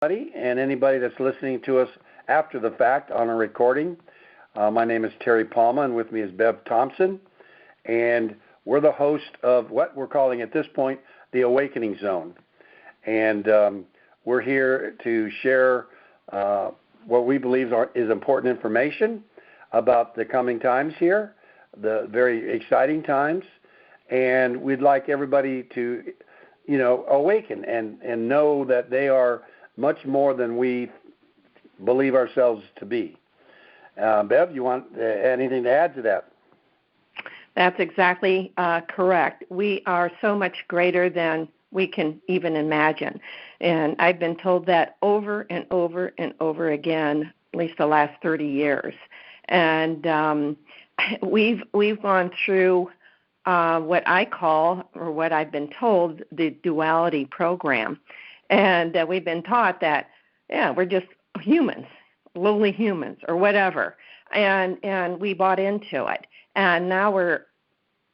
And anybody that's listening to us after the fact on a recording. My name is Terry Palma, and with me is Bev Thompson. And we're the host of what we're calling at this point the Awakening Zone. And we're here to share what we believe is important information about the coming times here, the very exciting times. And we'd like everybody to, awaken and know that they are much more than we believe ourselves to be. Bev, you want anything to add to that? That's exactly correct. We are so much greater than we can even imagine. And I've been told that over and over and over again, at least the last 30 years. And we've gone through what I call, or what I've been told, the duality program. And we've been taught that, we're just humans, lowly humans, or whatever. And we bought into it. And now we're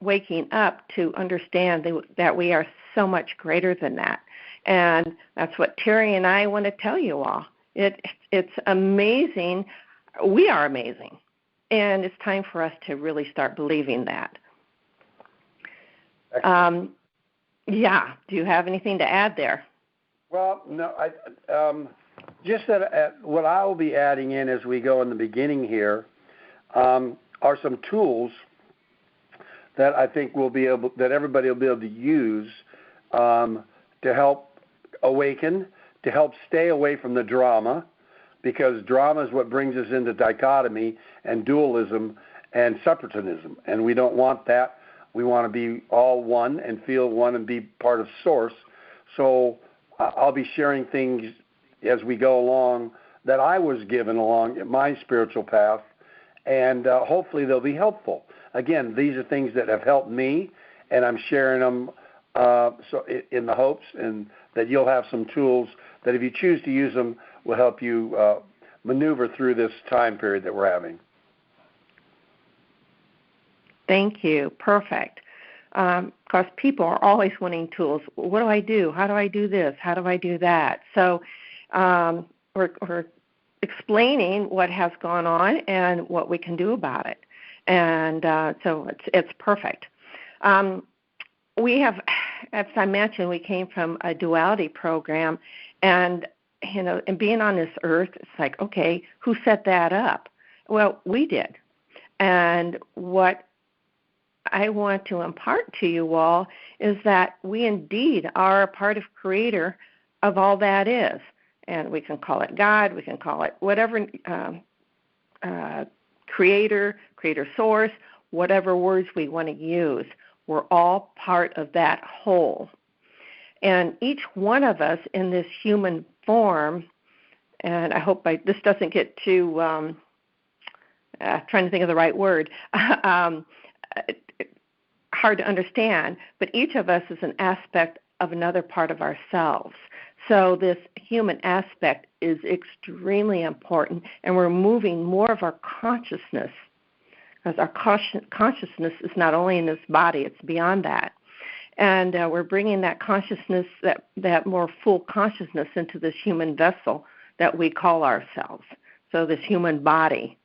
waking up to understand that we are so much greater than that. And that's what Terry and I want to tell you all. It's amazing. We are amazing. And it's time for us to really start believing that. Do you have anything to add there? Well, no, just that what I will be adding in as we go in the beginning here are some tools that I think that everybody will be able to use to help awaken, to help stay away from the drama, because drama is what brings us into dichotomy and dualism and separatism, and we don't want that. We want to be all one and feel one and be part of Source. So I'll be sharing things as we go along that I was given along my spiritual path, and hopefully they'll be helpful. Again, these are things that have helped me, and I'm sharing them so in the hopes and that you'll have some tools that, if you choose to use them, will help you maneuver through this time period that we're having. Thank you. Perfect. Because people are always wanting tools. What do I do? How do I do this? How do I do that? So we're explaining what has gone on and what we can do about it. And so it's perfect. We have, as I mentioned, we came from a duality program, and and being on this earth, it's like, okay, who set that up? Well, we did. And what I want to impart to you all is that we indeed are a part of Creator of all that is. And we can call it God, we can call it whatever, Creator Source, whatever words we want to use. We're all part of that whole. And each one of us in this human form, and I hope this doesn't get too, trying to think of the right word, hard to understand, but each of us is an aspect of another part of ourselves. So this human aspect is extremely important, and we're moving more of our consciousness, because our consciousness is not only in this body, it's beyond that. And we're bringing that consciousness, that more full consciousness into this human vessel that we call ourselves, so this human body.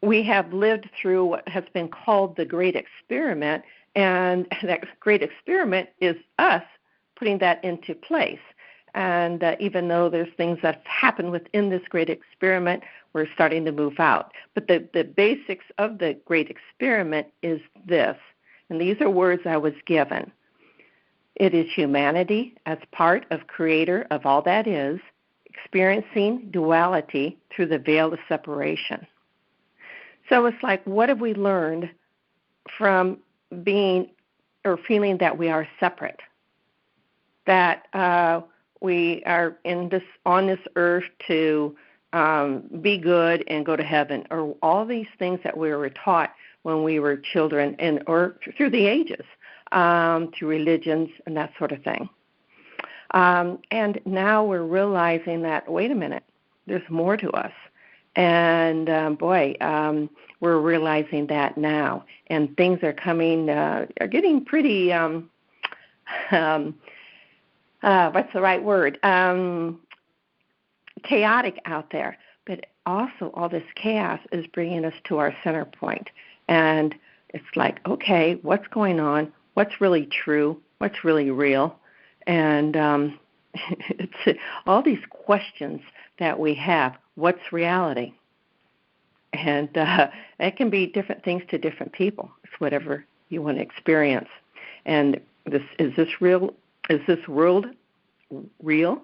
We have lived through what has been called the Great Experiment, and that Great Experiment is us putting that into place. And even though there's things that happen within this Great Experiment, we're starting to move out. But the basics of the Great Experiment is this, and these are words I was given. It is humanity as part of Creator of all that is, experiencing duality through the veil of separation. So it's like, what have we learned from being or feeling that we are separate? That we are on this earth to be good and go to heaven, or all these things that we were taught when we were children, or through the ages, through religions and that sort of thing. And now we're realizing that, wait a minute, there's more to us. And we're realizing that now, and things are getting pretty what's the right word? Chaotic out there. But also all this chaos is bringing us to our center point. And it's like, okay, what's going on? What's really true? What's really real? And it's all these questions that we have. What's reality? And it can be different things to different people. It's whatever you want to experience. And is this real? Is this world real?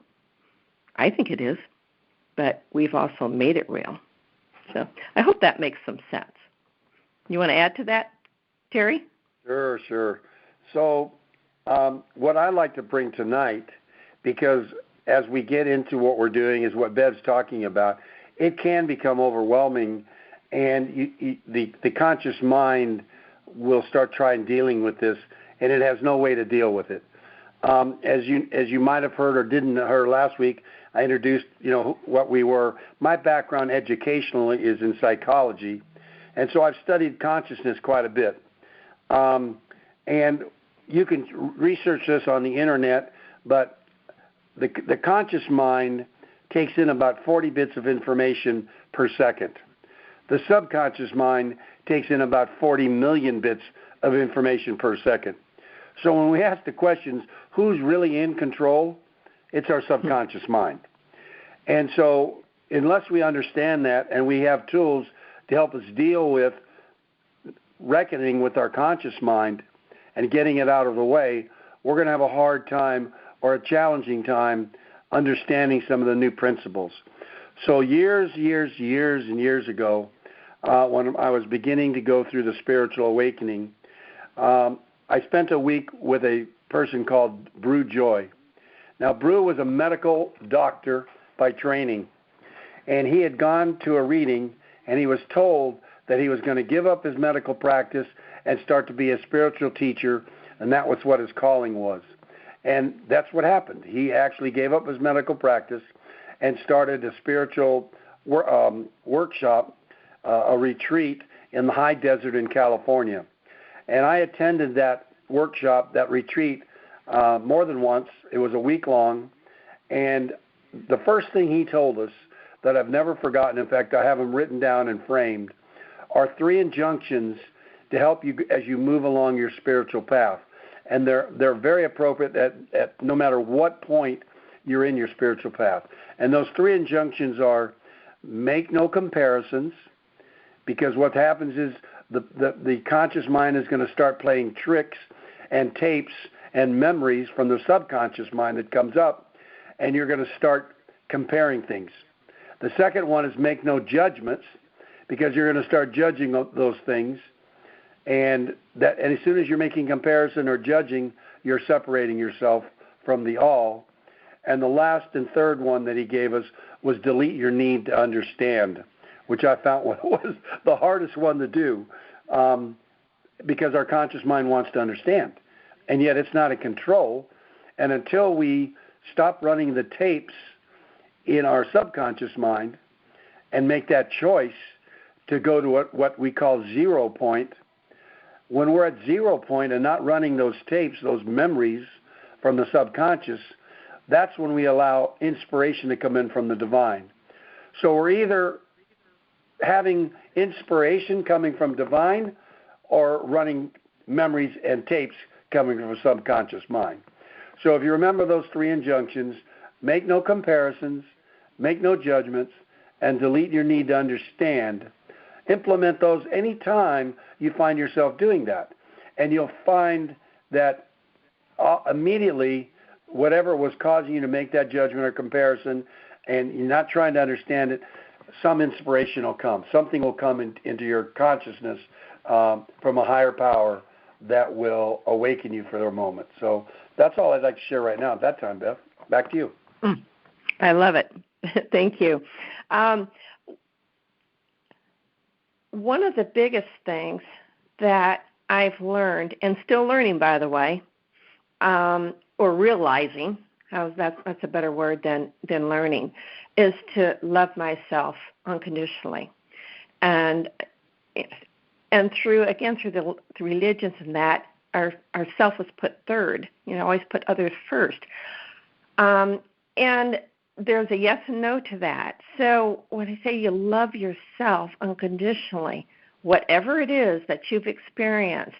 I think it is, but we've also made it real. So I hope that makes some sense. You want to add to that, Terry? Sure. So what I like to bring tonight, because as we get into what we're doing is what Bev's talking about, it can become overwhelming, and the conscious mind will start trying dealing with this, and it has no way to deal with it. As you might have heard or didn't hear last week, I introduced what we were. My background educationally is in psychology, and so I've studied consciousness quite a bit. And you can research this on the internet, but the conscious mind takes in about 40 bits of information per second. The subconscious mind takes in about 40 million bits of information per second. So when we ask the questions, who's really in control? It's our subconscious mind. And so unless we understand that and we have tools to help us deal with reckoning with our conscious mind and getting it out of the way, we're going to have a hard time or a challenging time understanding some of the new principles. So years ago, when I was beginning to go through the spiritual awakening, I spent a week with a person called Brew Joy. Now, Brew was a medical doctor by training, and he had gone to a reading, and he was told that he was going to give up his medical practice and start to be a spiritual teacher, and that was what his calling was. And that's what happened. He actually gave up his medical practice and started a spiritual workshop, a retreat in the high desert in California. And I attended that workshop, that retreat, more than once. It was a week long. And the first thing he told us that I've never forgotten, in fact, I have them written down and framed, are 3 injunctions to help you as you move along your spiritual path. And they're very appropriate at no matter what point you're in your spiritual path. And those 3 injunctions are: make no comparisons, because what happens is the conscious mind is going to start playing tricks and tapes and memories from the subconscious mind that comes up, and you're going to start comparing things. The second one is make no judgments, because you're going to start judging those things, and as soon as you're making comparison or judging, you're separating yourself from the all. And the last and third one that he gave us was delete your need to understand, which I found was the hardest one to do, because our conscious mind wants to understand, and yet it's not in control. And until we stop running the tapes in our subconscious mind and make that choice to go to what we call 0 point, when we're at 0 point and not running those tapes, those memories from the subconscious, that's when we allow inspiration to come in from the divine. So we're either having inspiration coming from divine or running memories and tapes coming from a subconscious mind. So if you remember those 3 injunctions, make no comparisons, make no judgments, and delete your need to understand, implement those anytime you find yourself doing that. And you'll find that immediately whatever was causing you to make that judgment or comparison, and you're not trying to understand it, some inspiration will come. Something will come into your consciousness from a higher power that will awaken you for a moment. So that's all I'd like to share right now at that time, Beth. Back to you. I love it. Thank you. One of the biggest things that I've learned, and still learning, by the way, or realizing, that's a better word than learning, is to love myself unconditionally. And through the religions and that, our self was put third. Always put others first. And there's a yes and no to that. So when I say you love yourself unconditionally, whatever it is that you've experienced,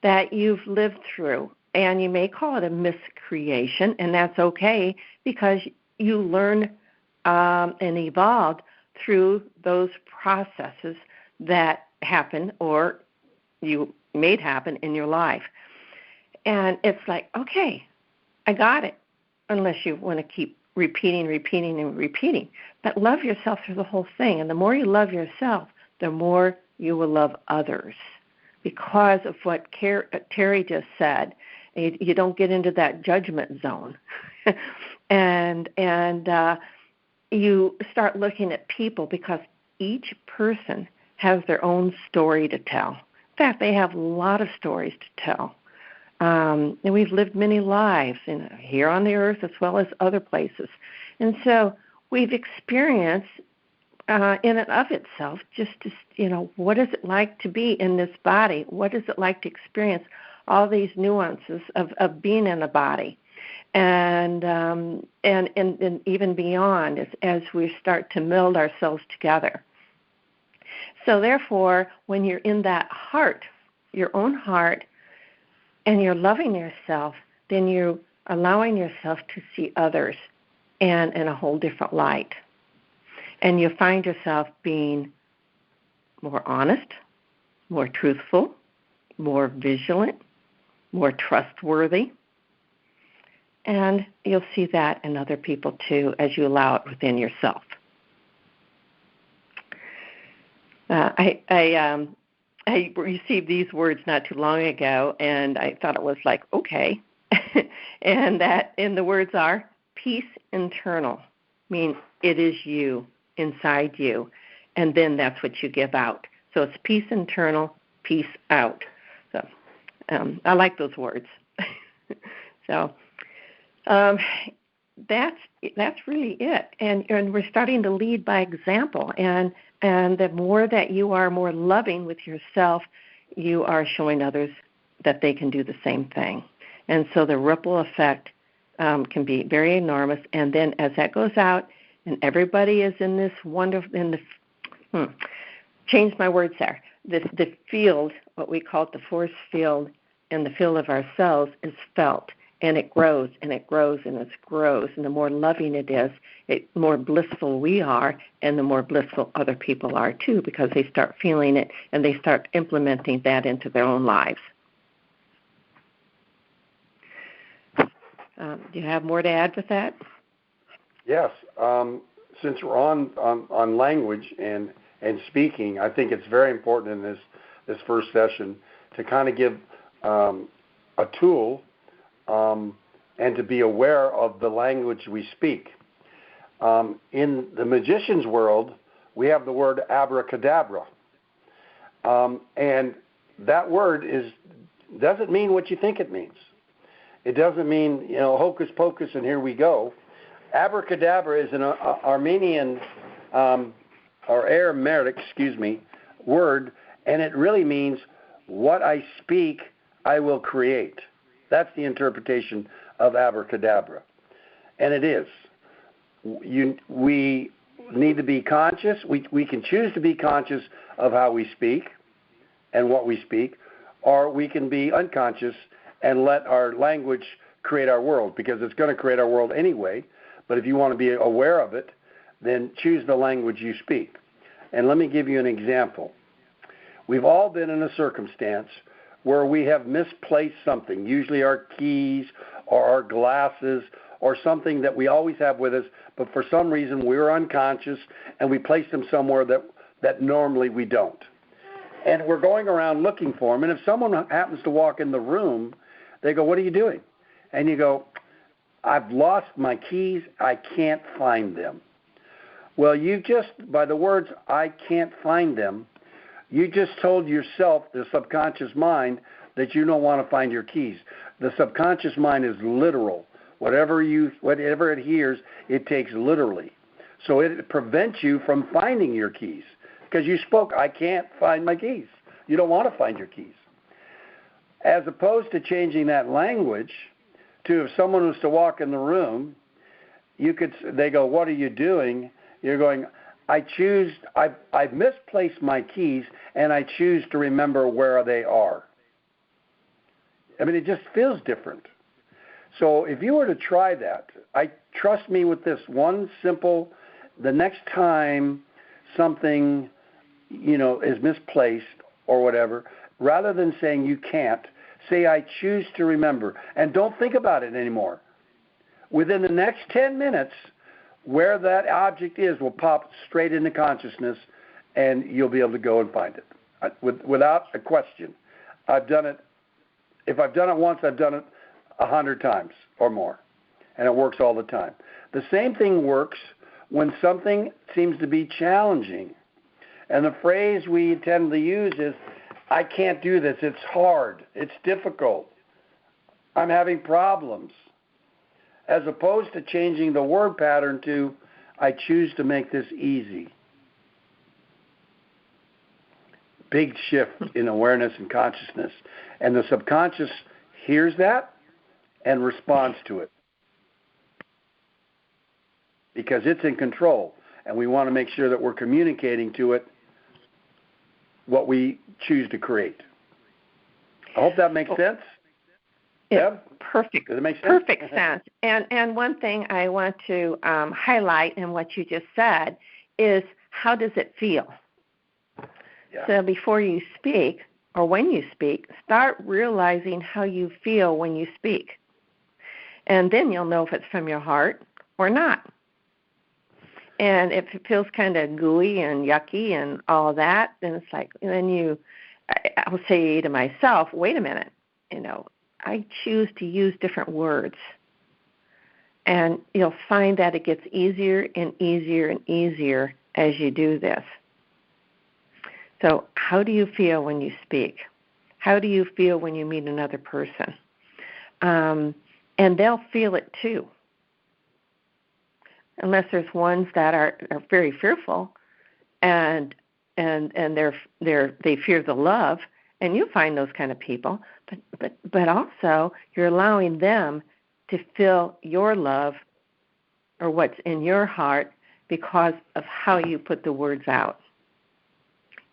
that you've lived through, and you may call it a miscreation, and that's okay because you learn and evolved through those processes that happen or you made happen in your life. And it's like, okay, I got it, unless you want to keep repeating. But love yourself through the whole thing. And the more you love yourself, the more you will love others. Because of what Terry just said, you don't get into that judgment zone. and you start looking at people because each person has their own story to tell. In fact, they have a lot of stories to tell. And we've lived many lives here on the earth as well as other places. And so we've experienced in and of itself just to, what is it like to be in this body? What is it like to experience all these nuances of being in a body? And even beyond as we start to meld ourselves together. So therefore, when you're in that heart, your own heart, and you're loving yourself, then you're allowing yourself to see others and in a whole different light. And you find yourself being more honest, more truthful, more vigilant, more trustworthy. And you'll see that in other people too as you allow it within yourself. I received these words not too long ago, and I thought it was like, okay. And the words are peace internal, meaning it is you, inside you, and then that's what you give out. So it's peace internal, peace out. So I like those words. So that's really it. And we're starting to lead by example, and the more that you are more loving with yourself, you are showing others that they can do the same thing. And so the ripple effect can be very enormous. And then as that goes out, and everybody is in this wonderful, change my words there. The field, what we call it the force field, and the field of ourselves is felt. And it grows, and it grows, and it grows. And the more loving it is, the more blissful we are, and the more blissful other people are, too, because they start feeling it, and they start implementing that into their own lives. Do you have more to add with that? Yes. Since we're on language and speaking, I think it's very important in this first session to kind of give a tool and to be aware of the language we speak. In the magician's world, we have the word abracadabra. And that word doesn't mean what you think it means. It doesn't mean, hocus pocus and here we go. Abracadabra is an Armenian or Aramaic, word, and it really means what I speak, I will create. That's the interpretation of abracadabra. And it is. We need to be conscious. We can choose to be conscious of how we speak and what we speak, or we can be unconscious and let our language create our world, because it's going to create our world anyway. But if you want to be aware of it, then choose the language you speak. And let me give you an example. We've all been in a circumstance where we have misplaced something, usually our keys or our glasses or something that we always have with us, but for some reason we were unconscious and we placed them somewhere that normally we don't. And we're going around looking for them, and if someone happens to walk in the room, they go, "What are you doing?" And you go, "I've lost my keys, I can't find them." Well, you just, by the words, "I can't find them," you just told yourself, the subconscious mind, that you don't want to find your keys. The subconscious mind is literal. Whatever it hears, it takes literally. So it prevents you from finding your keys because you spoke, "I can't find my keys." You don't want to find your keys. As opposed to changing that language to if someone was to walk in the room they go, what are you doing? You're going, I've misplaced my keys, and I choose to remember where they are. I mean, it just feels different. So if you were to try that, trust me with this one simple, the next time something, is misplaced or whatever, rather than saying you can't, say I choose to remember. And don't think about it anymore. Within the next 10 minutes, where that object is will pop straight into consciousness, and you'll be able to go and find it without a question. I've done it. If I've done it once, I've done it 100 times or more, and it works all the time. The same thing works when something seems to be challenging. And the phrase we tend to use is, I can't do this. It's hard. It's difficult. I'm having problems. As opposed to changing the word pattern to, I choose to make this easy. Big shift in awareness and consciousness. And the subconscious hears that and responds to it. Because it's in control. And we want to make sure that we're communicating to it what we choose to create. I hope that makes sense. Perfect. Does it make sense? Perfect sense. And one thing I want to highlight in what you just said is, how does it feel? Yeah. So before you speak, or when you speak, start realizing how you feel when you speak. And then you'll know if it's from your heart or not. And if it feels kind of gooey and yucky and all that, then it's like, and then I'll say to myself, wait a minute, I choose to use different words. And you'll find that it gets easier and easier and easier as you do this. So how do you feel when you speak? How do you feel when you meet another person? And they'll feel it too. Unless there's ones that are very fearful and they fear the love, and you find those kind of people, but also you're allowing them to feel your love or what's in your heart because of how you put the words out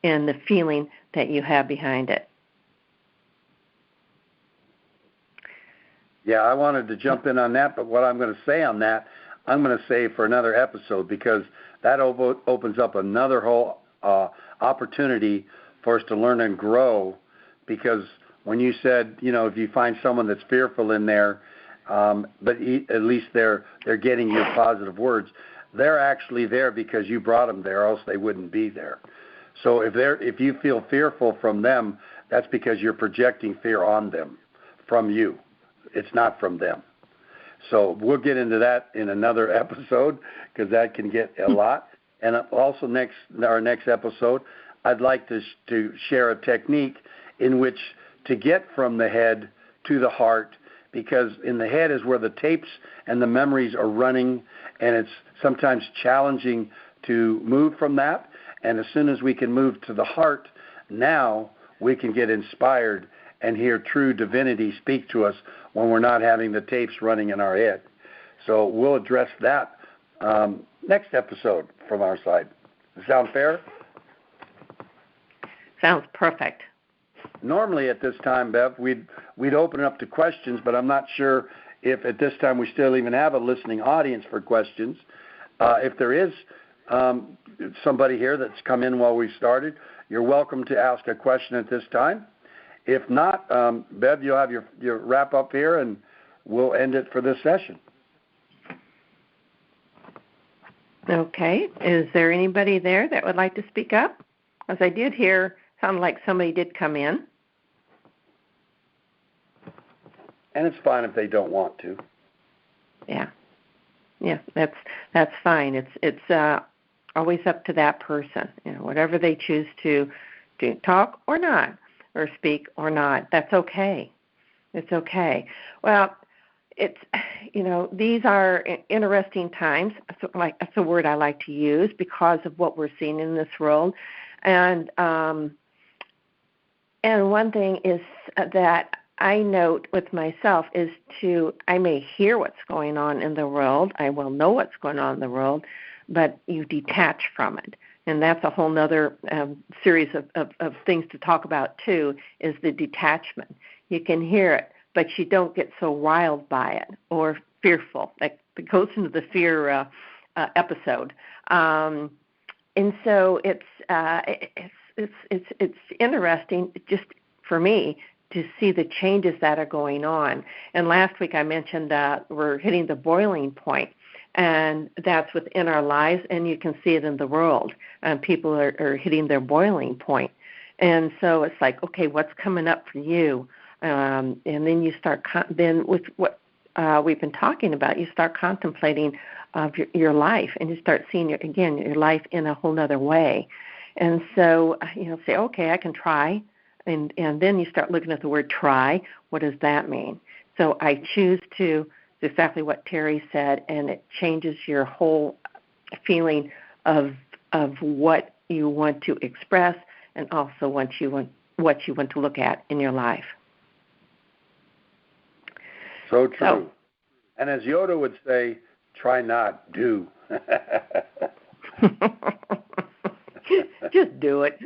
and the feeling that you have behind it. Yeah, I wanted to jump in on that, but what I'm going to say on that, I'm going to save for another episode, because that opens up another whole opportunity for us to learn and grow. Because when you said, if you find someone that's fearful in there, but at least they're getting your positive words, they're actually there because you brought them there, or else they wouldn't be there. So if you feel fearful from them, that's because you're projecting fear on them from you. It's not from them. So we'll get into that in another episode, because that can get a lot. And also our next episode, I'd like to share a technique in which to get from the head to the heart, because in the head is where the tapes and the memories are running, and it's sometimes challenging to move from that. And as soon as we can move to the heart, now we can get inspired and hear true divinity speak to us when we're not having the tapes running in our head. So we'll address that next episode from our side. Does that sound fair? Sounds perfect. Normally at this time, Bev, we'd open it up to questions, but I'm not sure if at this time we still even have a listening audience for questions. If there is somebody here that's come in while we started, you're welcome to ask a question at this time. If not, Bev, you'll have your wrap up here, and we'll end it for this session. Okay. Is there anybody there that would like to speak up? As I did hear, sounded like somebody did come in. And it's fine if they don't want to. Yeah, that's fine. It's always up to that person. Whatever they choose to talk or not, or speak or not, that's okay. It's okay. Well, it's these are interesting times. That's a word I like to use because of what we're seeing in this world, and one thing is that I note with myself is I may hear what's going on in the world, I will know what's going on in the world, but you detach from it. And that's a whole other series of things to talk about, too, is the detachment. You can hear it, but you don't get so wild by it or fearful. That goes into the fear episode. And so it's interesting just for me to see the changes that are going on. And last week I mentioned that we're hitting the boiling point. And that's within our lives, and you can see it in the world. People are hitting their boiling point. And so it's like, okay, what's coming up for you? And then you start, then with what we've been talking about, you start contemplating of your life, and you start seeing, your life in a whole other way. And so, say, okay, I can try. And then you start looking at the word try. What does that mean? So I choose to, exactly what Terry said, and it changes your whole feeling of what you want to express, and also what you want to look at in your life. So true. And as Yoda would say, try not, do. Just do it.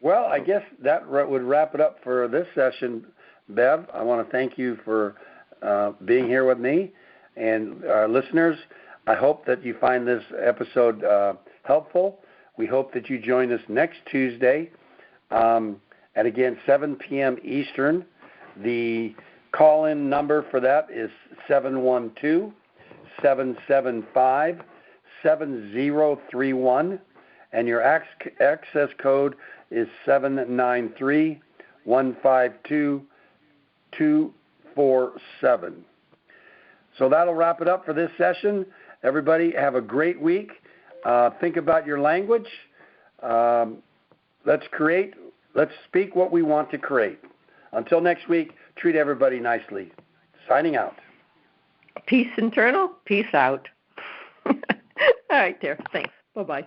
Well, I guess that would wrap it up for this session. Bev, I want to thank you for being here with me. And our listeners, I hope that you find this episode helpful. We hope that you join us next Tuesday at, again, 7 p.m. Eastern. The call-in number for that is 712-775-7031, and your access code is 793-152-247. So that'll wrap it up for this session. Everybody have a great week. Think about your language. Let's speak what we want to create. Until next week, treat everybody nicely. Signing out. Peace internal, peace out. All right, there. Thanks. Bye-bye.